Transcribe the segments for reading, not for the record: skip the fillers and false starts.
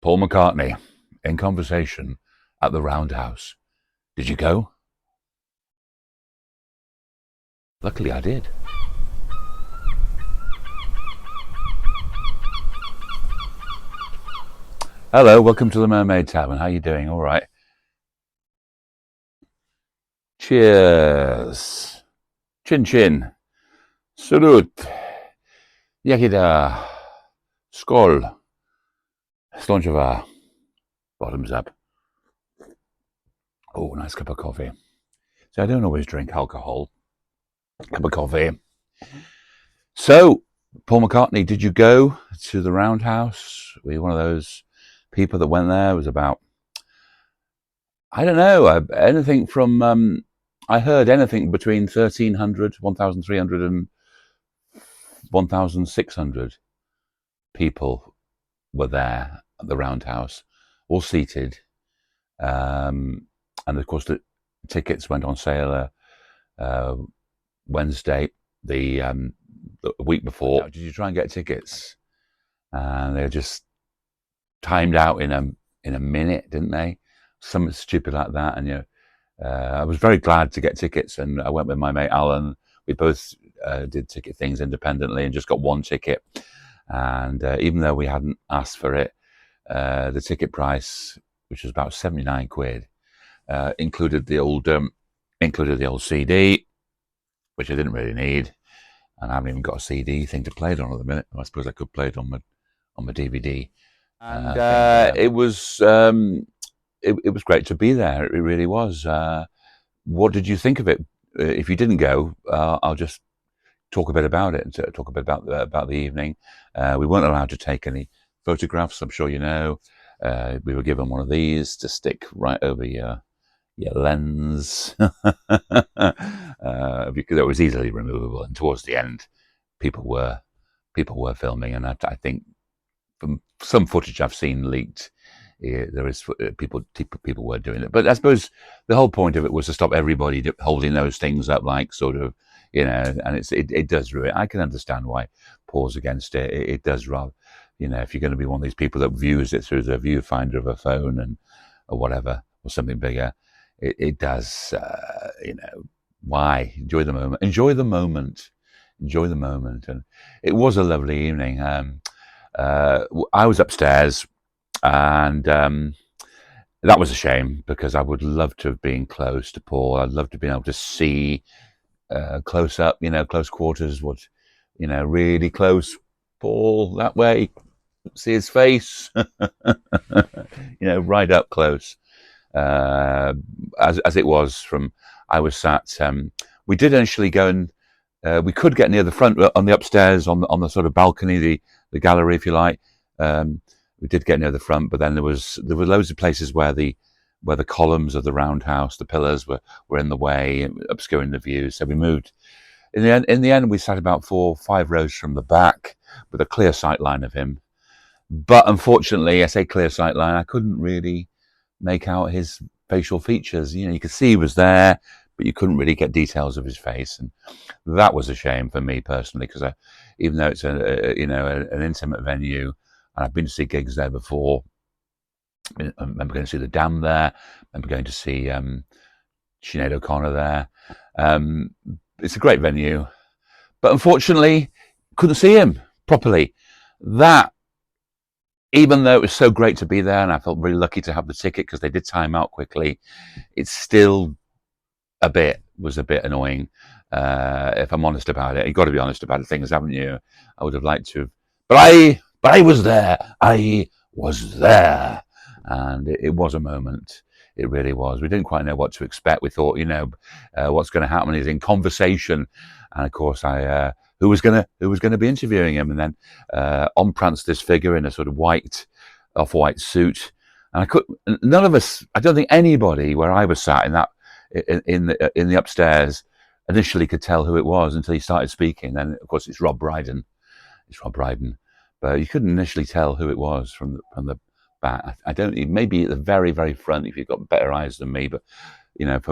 Paul McCartney in conversation at the Roundhouse. Did you go? Luckily, I did. Hello, welcome to the Mermaid Tavern. How you doing? All right. Cheers. Chin chin. Salut. Yakida. Skål. Slonchava. Bottoms up. Oh, nice cup of coffee. So I don't always drink alcohol. Cup of coffee. So, Paul McCartney, did you go to the Roundhouse? Were you one of those people that went there? It was about, I don't know, anything from, I heard anything between 1,300, 1,300 and 1,600 people were there at the Roundhouse, all seated. And of course, the tickets went on sale Wednesday, the week before. Did you try and get tickets? And they're just timed out in a minute, didn't they? Something stupid like that. And I was very glad to get tickets, and I went with my mate Alan. We both did ticket things independently and just got one ticket. And even though we hadn't asked for it, the ticket price, which was about 79 quid, included the old CD, which I didn't really need, and I haven't even got a CD thing to play it on at the minute. I suppose I could play it on my DVD. And it was great to be there. It really was. What did you think of it? If you didn't go, I'll just talk a bit about it, and talk a bit about the evening. We weren't allowed to take any photographs. I'm sure you know. We were given one of these to stick right over your lens, because it was easily removable. And towards the end, people were filming, and I think from some footage I've seen leaked, there is people were doing it. But I suppose the whole point of it was to stop everybody holding those things up, like sort of, and it does ruin. I can understand why Paul's against it. It does rather, if you're going to be one of these people that views it through the viewfinder of a phone or whatever, or something bigger, it does, why? Enjoy the moment. And it was a lovely evening. I was upstairs, and that was a shame, because I would love to have been close to Paul. I'd love to have been able to see close up, close quarters, really close Paul that way, see his face, right up close. As it was from, I was sat, we did initially go and we could get near the front on the upstairs, on the sort of balcony, the gallery, if you like. We did get near the front, but then there were loads of places where the columns of the Roundhouse, the pillars were in the way, obscuring the view. So we moved. In the end, we sat about 4 or 5 rows from the back, with a clear sight line of him. But unfortunately, I say clear sight line, I couldn't really make out his facial features. You could see he was there, but you couldn't really get details of his face, and that was a shame for me personally, because even though it's an intimate venue, and I've been to see gigs there before. I remember going to see the Dam there. I remember going to see Sinead O'Connor there. It's a great venue, but unfortunately, couldn't see him properly. That, even though it was so great to be there, and I felt really lucky to have the ticket because they did time out quickly, it's still was a bit annoying. If I'm honest about it, you've got to be honest about things, haven't you? I would have liked to, but I was there. I was there, and it was a moment. It really was. We didn't quite know what to expect. We thought, what's going to happen is in conversation, and of course, who was going to be interviewing him, and then on pranced this figure in a sort of off-white suit, and none of us, I don't think anybody where I was sat in the upstairs initially could tell who it was until he started speaking. Then of course it's Rob Brydon, but you couldn't initially tell who it was from the back. I don't, maybe at the very, very front if you've got better eyes than me, but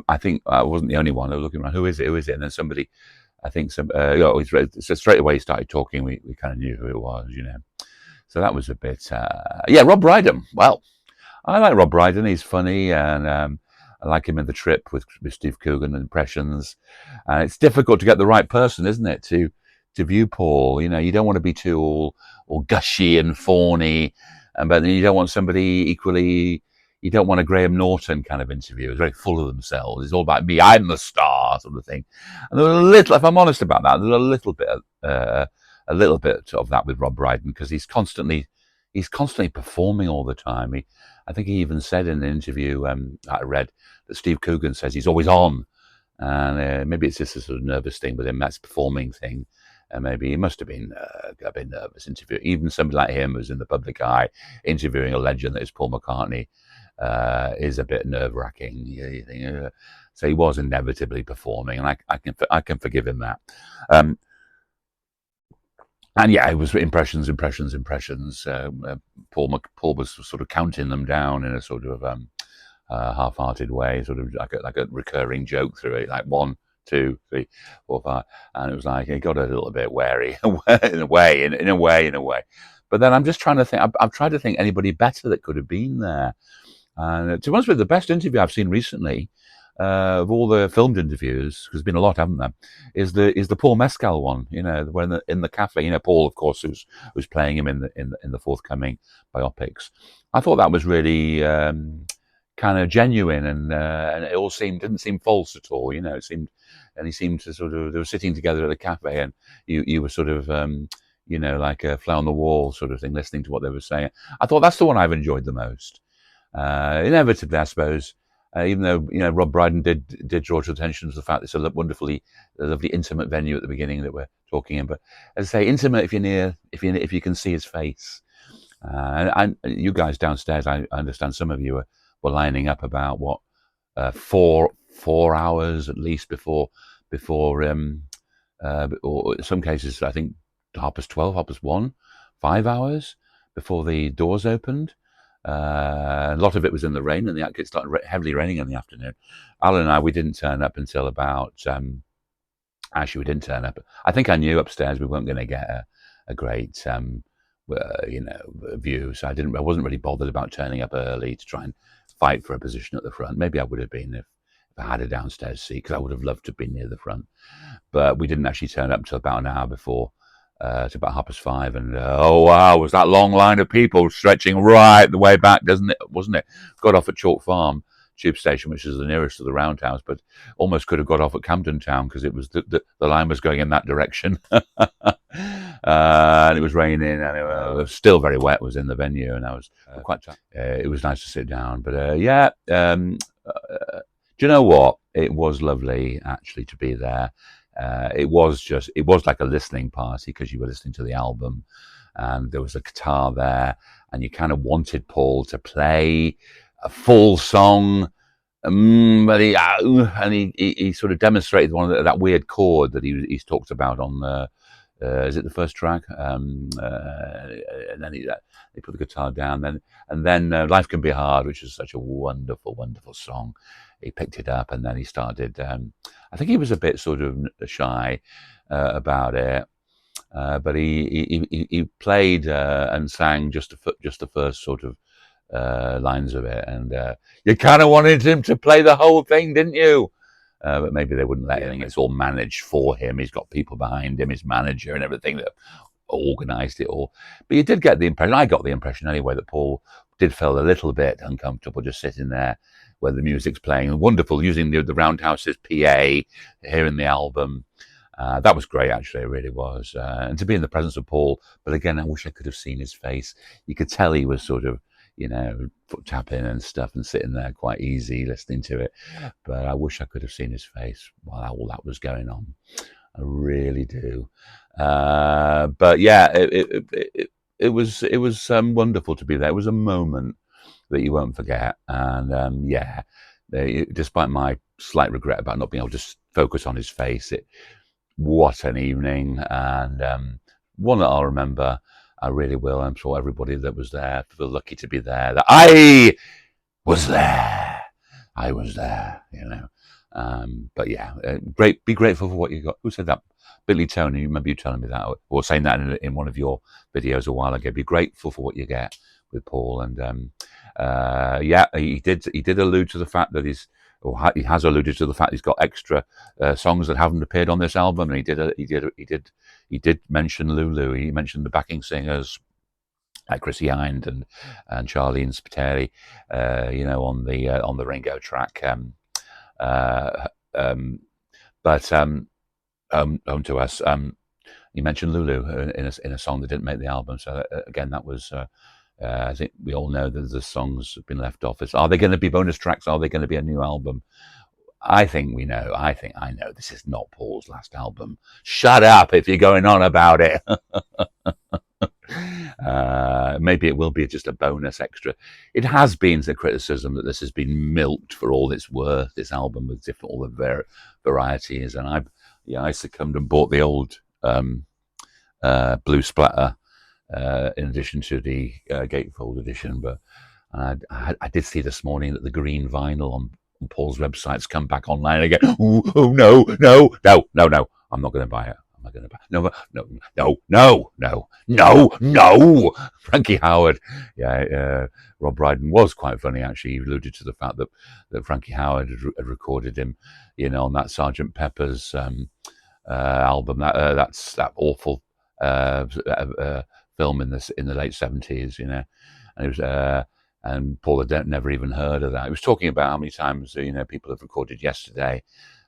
I think I wasn't the only one who was looking around. Who is it? And then somebody, I think so straight away he started talking. We kind of knew who it was, So that was a bit, yeah, Rob Brydon. Well, I like Rob Brydon. He's funny, and I like him in The Trip with Steve Coogan and Impressions. And it's difficult to get the right person, isn't it, to view Paul? You know, you don't want to be too all gushy and fawny, but then you don't want somebody equally. You don't want a Graham Norton kind of interview. It's very full of themselves. It's all about me. I'm the star, sort of thing. And there's a little, if I'm honest about that, there's a little bit of that with Rob Brydon because he's constantly performing all the time. I think he even said in an interview that I read that Steve Coogan says he's always on, and maybe it's just a sort of nervous thing with him. That's performing thing, and maybe he must have been a bit nervous interviewing. Even somebody like him who's in the public eye, interviewing a legend that is Paul McCartney, is a bit nerve wracking. You think, so he was inevitably performing, and I can forgive him that. And yeah, it was impressions. Paul was sort of counting them down in a sort of half-hearted way, sort of like a recurring joke through it, like 1, 2, 3, 4, 5, and it was like it got a little bit wary in a way. But then I'm just trying to think. I've tried to think anybody better that could have been there. And to be honest with you, the best interview I've seen recently of all the filmed interviews, because there's been a lot, haven't there, is the Paul Mescal one. You know, when in the cafe. You know, Paul, of course, who's playing him in the forthcoming biopics. I thought that was really kind of genuine, and it all didn't seem false at all. You know, he seemed to sort of, they were sitting together at the cafe, and you were sort of you know, like a fly on the wall sort of thing, listening to what they were saying. I thought that's the one I've enjoyed the most. Inevitably, I suppose, even though, you know, Rob Brydon did draw to attention to the fact it's a lovely intimate venue at the beginning that we're talking in. But as I say, intimate if you're near, if you can see his face. And you guys downstairs, I understand some of you were lining up about what 4 hours at least before or in some cases I think 12:30, 1:30, 5 hours before the doors opened. A lot of it was in the rain, and it started heavily raining in the afternoon. Alan and I, we didn't turn up until about. Actually, we didn't turn up. I think I knew upstairs we weren't going to get a great, you know, view, so I wasn't really bothered about turning up early to try and fight for a position at the front. Maybe I would have been if I had a downstairs seat, because I would have loved to have been near the front. But we didn't actually turn up until about an hour before. It's about 5:30, and oh wow, was that long line of people stretching right the way back, wasn't it? Got off at Chalk Farm tube station, which is the nearest to the Roundhouse, but almost could have got off at Camden Town because it was the line was going in that direction. And it was raining, and it was still very wet. Was in the venue, and I was quite tired. It was nice to sit down, but yeah. Do you know what? It was lovely actually to be there. It was like a listening party because you were listening to the album, and there was a guitar there, and you kind of wanted Paul to play a full song, but he sort of demonstrated that weird chord that he's talked about on the. Is it the first track? And then he put the guitar down. Then "Life Can Be Hard," which is such a wonderful, wonderful song. He picked it up, and then he started. I think he was a bit sort of shy about it, but he played and sang just the first sort of lines of it, and you kind of wanted him to play the whole thing, didn't you? But maybe they wouldn't let him. It's all managed for him. He's got people behind him, his manager and everything that organised it all. But you did get the impression, I got the impression anyway, that Paul did feel a little bit uncomfortable just sitting there where the music's playing. Wonderful, using the Roundhouse's PA, hearing the album. That was great, actually, it really was. And to be in the presence of Paul, but again, I wish I could have seen his face. You could tell he was sort of, you know, foot tapping and stuff and sitting there quite easy listening to it. But I wish I could have seen his face while all that was going on. I really do. But yeah, it was wonderful to be there. It was a moment that you won't forget. And yeah, despite my slight regret about not being able to focus on his face, what an evening, and one that I'll remember. I really will. I'm sure everybody that was there feel lucky to be there. That I was there. You know. But yeah, be grateful for what you got. Who said that? Billy Tony, remember you telling me that, or saying that in one of your videos a while ago. Be grateful for what you get with Paul, and yeah, he did allude to the fact that he has alluded to the fact he's got extra songs that haven't appeared on this album, and he did mention Lulu. He mentioned the backing singers like Chrissy Hind and Charlene Spiteri, on the Ringo track. But Home to Us. He mentioned Lulu in a song that didn't make the album. So again, that was. I think we all know that the songs have been left off. Are they going to be bonus tracks? Are they going to be a new album? I think we know. I think I know. This is not Paul's last album. Shut up if you're going on about it. Maybe it will be just a bonus extra. It has been the criticism that this has been milked for all it's worth. This album with all the varieties, and I succumbed and bought the old Blue Splatter in addition to the gatefold edition. But I did see this morning that the green vinyl on Paul's website's come back online again. Oh no! I'm not going to buy it. No. Frankie Howard. Yeah, Rob Brydon was quite funny, actually. He alluded to the fact that Frankie Howard had recorded him, on that Sgt. Pepper's album. That's that awful film in the late 70s, and it was. And Paul had never even heard of that. He was talking about how many times people have recorded Yesterday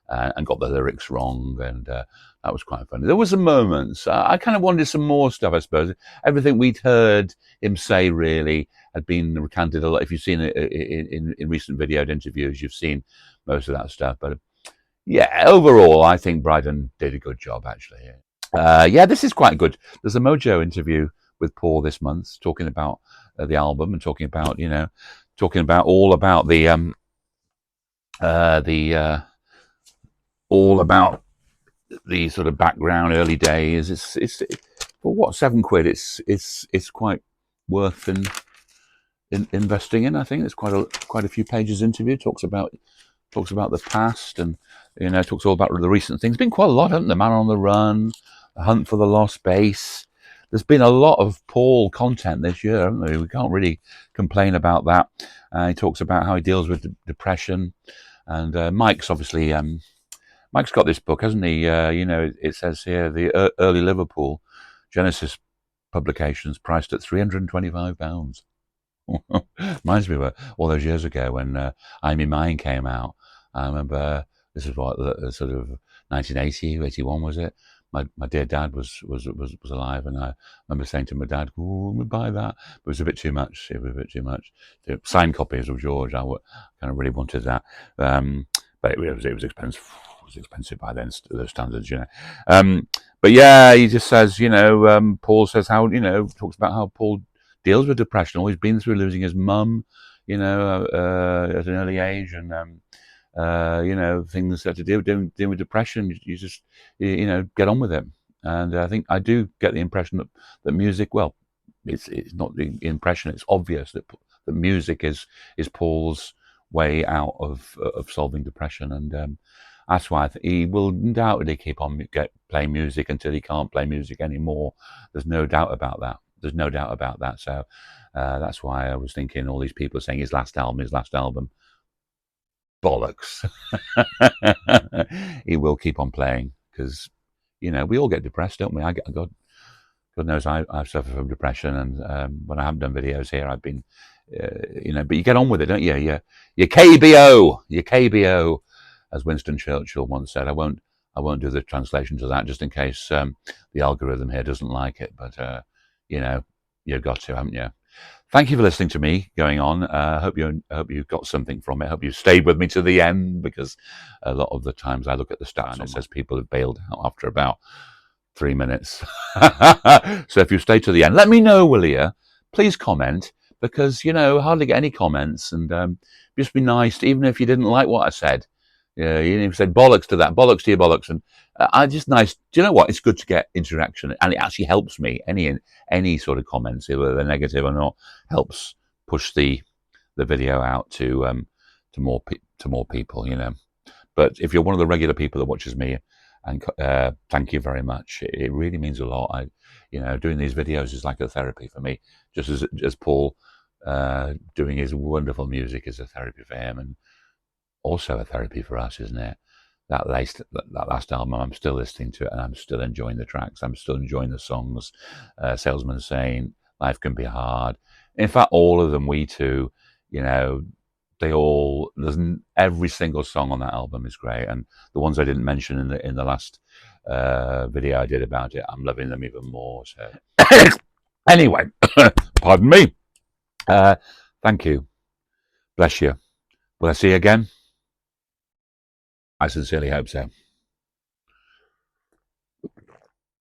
and got the lyrics wrong, and that was quite funny. There were some moments. I kind of wanted some more stuff, I suppose. Everything we'd heard him say really had been recanted a lot. If you've seen it in recent video interviews, you've seen most of that stuff. But yeah, overall, I think Brydon did a good job, actually. Yeah, this is quite good. There's a Mojo interview with Paul this month, talking about the album and talking about all about the sort of background, early days. It's for what, £7? It's quite worth investing in. I think there's quite a few pages interview. Talks about the past, and talks all about the recent things. Been quite a lot, hasn't there? Man on the Run, The Hunt for the Lost Bass. There's been a lot of Paul content this year, haven't there? We can't really complain about that. He talks about how he deals with depression, and Mike's obviously Mike's got this book, hasn't he? It says here the early Liverpool Genesis publications priced at £325. Reminds me of all those years ago when I'm in Mine came out. I remember this is what sort of 1980, 81 was it? My dear dad was alive, and I remember saying to my dad, "Oh, we buy that." But it was a bit too much. It was a bit too much. The signed copies of George, I kind of really wanted that, but it was expensive. It was expensive by then, those standards, But yeah, he just says, Paul says how talks about how Paul deals with depression. Always been through losing his mum, at an early age, and things that to deal with depression. You just, get on with it. And I think I do get the impression that music, well, it's not the impression, it's obvious that music is Paul's way out of solving depression. And that's why he will undoubtedly keep on playing music until he can't play music anymore. There's no doubt about that. So that's why I was thinking all these people saying his last album. Bollocks. He will keep on playing because, we all get depressed, don't we? God knows I've suffered from depression, and when I haven't done videos here, I've been, but you get on with it, don't you? Your KBO, as Winston Churchill once said. I won't do the translation to that just in case the algorithm here doesn't like it, but you've got to, haven't you? Thank you for listening to me going on. I hope you got something from it. I hope you stayed with me to the end, because a lot of the times I look at the stats and it says people have bailed out after about 3 minutes. So if you stay to the end, let me know, will you? Please comment, because, hardly get any comments, and just be nice, even if you didn't like what I said. You said bollocks to that, bollocks to your bollocks, and I just nice. Do you know what? It's good to get interaction, and it actually helps me. Any sort of comments, whether they're negative or not, helps push the video out to more people. But if you're one of the regular people that watches me, and thank you very much. It really means a lot. Doing these videos is like a therapy for me, just as Paul doing his wonderful music is a therapy for him, and also a therapy for us, isn't it? That last album, I'm still listening to it, and I'm still enjoying the tracks. I'm still enjoying the songs. Salesman Saying, Life Can Be Hard. In fact, all of them, We Too, you know, every single song on that album is great, and the ones I didn't mention in the last video I did about it, I'm loving them even more. So, anyway, pardon me. Thank you. Bless you. Will I see you again? I sincerely hope so.